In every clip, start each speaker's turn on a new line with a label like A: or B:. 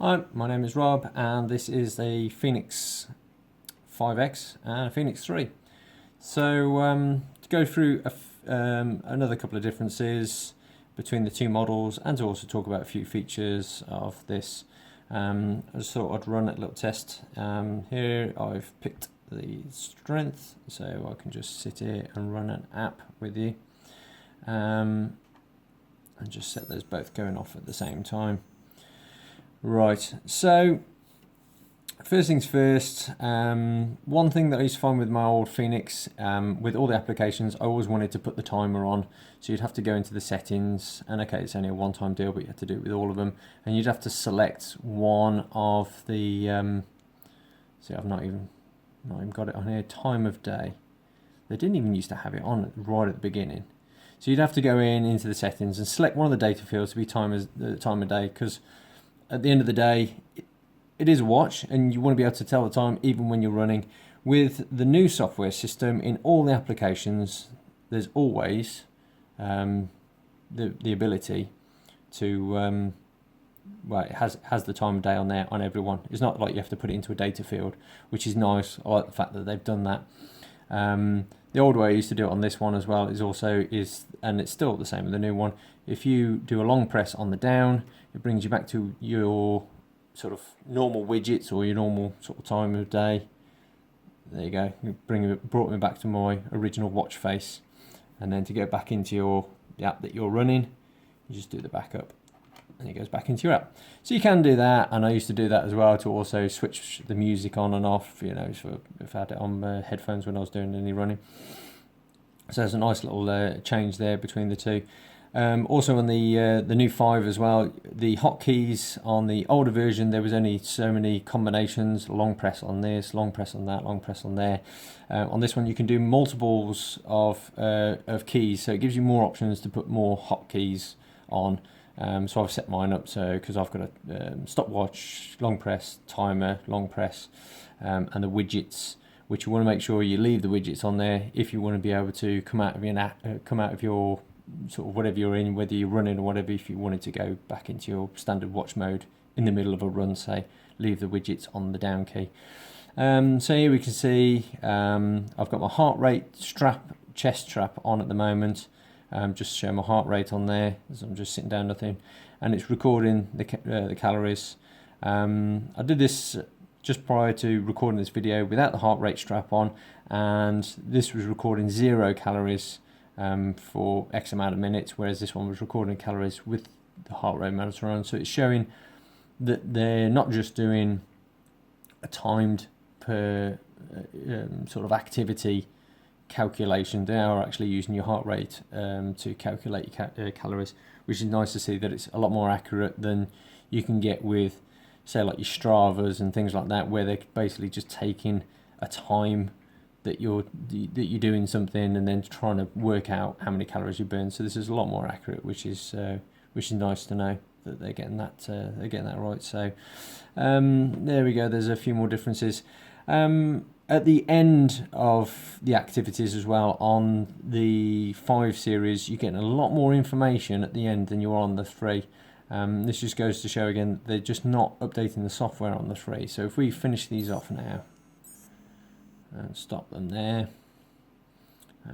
A: Hi, my name is Rob and this is a Fenix 5X and a Fenix 3. So to go through another couple of differences between the two models and to also talk about a few features of this, I just thought I'd run a little test. Here I've picked the strength, so I can just sit here and run an app with you and just set those both going off at the same time. Right, so first things first, one thing that I used to find with my old Fenix, with all the applications, I always wanted to put the timer on. So you'd have to go into the settings, and okay, it's only a one-time deal, but you have to do it with all of them. And you'd have to select one of the, see, I've not even got it on here, time of day. They didn't even used to have it on right at the beginning. So you'd have to go into the settings and select one of the data fields to be time of day, because at the end of the day, it is a watch and you want to be able to tell the time even when you're running. With the new software system, in all the applications, there's always the ability to, well, it has the time of day on there on everyone. It's not like you have to put it into a data field, which is nice. I like the fact that they've done that. The old way I used to do it on this one as well and it's still the same with the new one. If you do a long press on the down, it brings you back to your sort of normal widgets or your normal sort of time of day. There you go. Brought me back to my original watch face. And then to go back into the app that you're running, you just do the backup and it goes back into your app. So you can do that, and I used to do that as well to also switch the music on and off, you know, so if I had it on headphones when I was doing any running. So there's a nice little change there between the two. Also on the new 5 as well, the hotkeys on the older version, there was only so many combinations, long press on this, long press on that, long press on there. On this one you can do multiples of keys, so it gives you more options to put more hotkeys on. So I've set mine up so because I've got a stopwatch, long press, timer, long press, and the widgets, which you want to make sure you leave the widgets on there if you want to be able to come out of your sort of whatever you're in, whether you're running or whatever. If you wanted to go back into your standard watch mode in the middle of a run, say, leave the widgets on the down key. So here we can see I've got my heart rate strap, chest strap on at the moment. Just show my heart rate on there as I'm just sitting down, nothing, and it's recording the calories. I did this just prior to recording this video without the heart rate strap on, and this was recording 0 calories for X amount of minutes, whereas this one was recording calories with the heart rate monitor on. So it's showing that they're not just doing a timed per sort of activity calculation, they are actually using your heart rate to calculate your calories, which is nice to see that it's a lot more accurate than you can get with, say, like your Stravas and things like that, where they're basically just taking a time that you're doing something and then trying to work out how many calories you burn. So this is a lot more accurate, which is nice to know that they're getting that right. So there we go. There's a few more differences. At the end of the activities as well on the 5 series, you're getting a lot more information at the end than you are on the 3. This just goes to show again they're just not updating the software on the 3. So if we finish these off now and stop them there,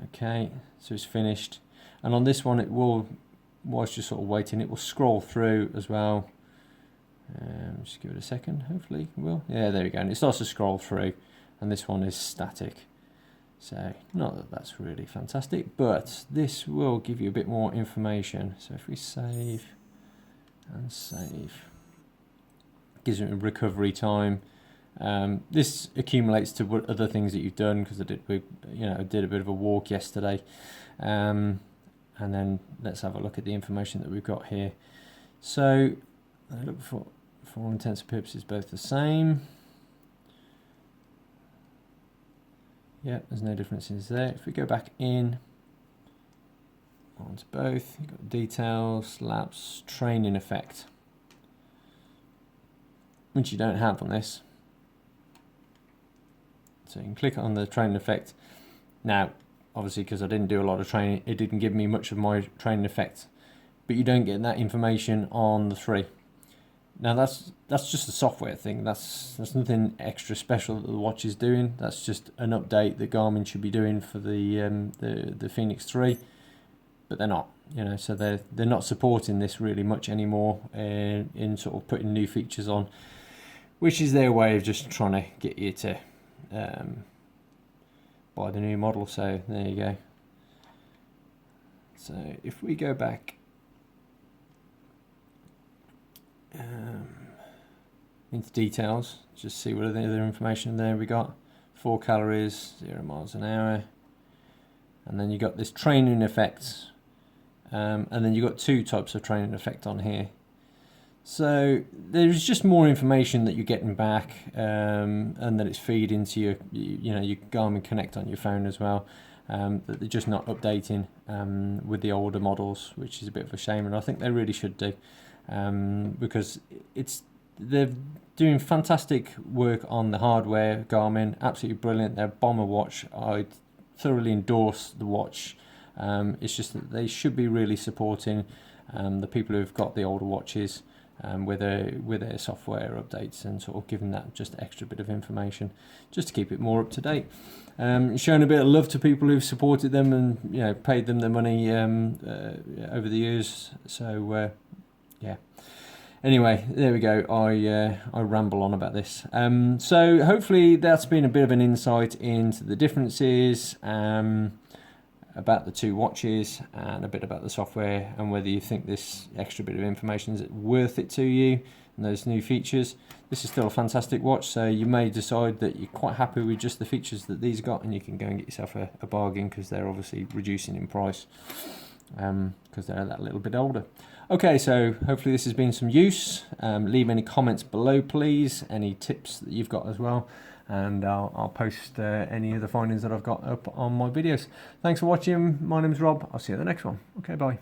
A: okay, so it's finished. And on this one, it will, whilst you're sort of waiting, it will scroll through as well. Just give it a second, hopefully it will. Yeah, there we go, and it starts to scroll through. And this one is static, so not that that's really fantastic, but this will give you a bit more information. So if we save and save, it gives it a recovery time. This accumulates to other things that you've done, because I did a bit of a walk yesterday. And then let's have a look at the information that we've got here. So I look for all intents and purposes both the same. Yeah, there's no differences there. If we go back in onto both, you've got details, laps, training effect, which you don't have on this. So you can click on the training effect. Now, obviously, because I didn't do a lot of training, it didn't give me much of my training effect, but you don't get that information on the 3. Now that's just a software thing. That's nothing extra special that the watch is doing. That's just an update that Garmin should be doing for the Fenix 3, but they're not. You know, so they're not supporting this really much anymore in sort of putting new features on, which is their way of just trying to get you to buy the new model. So there you go. So if we go back into details, just see what other information there we got. 4 calories, 0 miles an hour, and then you got this training effect, and then you got 2 types of training effect on here. So there's just more information that you're getting back, and that it's feed into your your Garmin Connect on your phone as well. That they're just not updating with the older models, which is a bit of a shame, and I think they really should do, because they're doing fantastic work on the hardware. Garmin, absolutely brilliant. Their bomber watch, I thoroughly endorse the watch. It's just that they should be really supporting the people who've got the older watches with their software updates, and sort of giving that just extra bit of information just to keep it more up to date. Showing a bit of love to people who've supported them and paid them their money over the years. So yeah. Anyway, there we go. I ramble on about this. So hopefully that's been a bit of an insight into the differences about the 2 watches, and a bit about the software, and whether you think this extra bit of information is worth it to you, and those new features. This is still a fantastic watch, so you may decide that you're quite happy with just the features that these got, and you can go and get yourself a bargain, because they're obviously reducing in price because they're that little bit older. Okay, so hopefully this has been some use. Leave any comments below, please, any tips that you've got as well, and I'll post any of the findings that I've got up on my videos. Thanks for watching. My name's Rob. I'll see you at the next one. Okay, bye.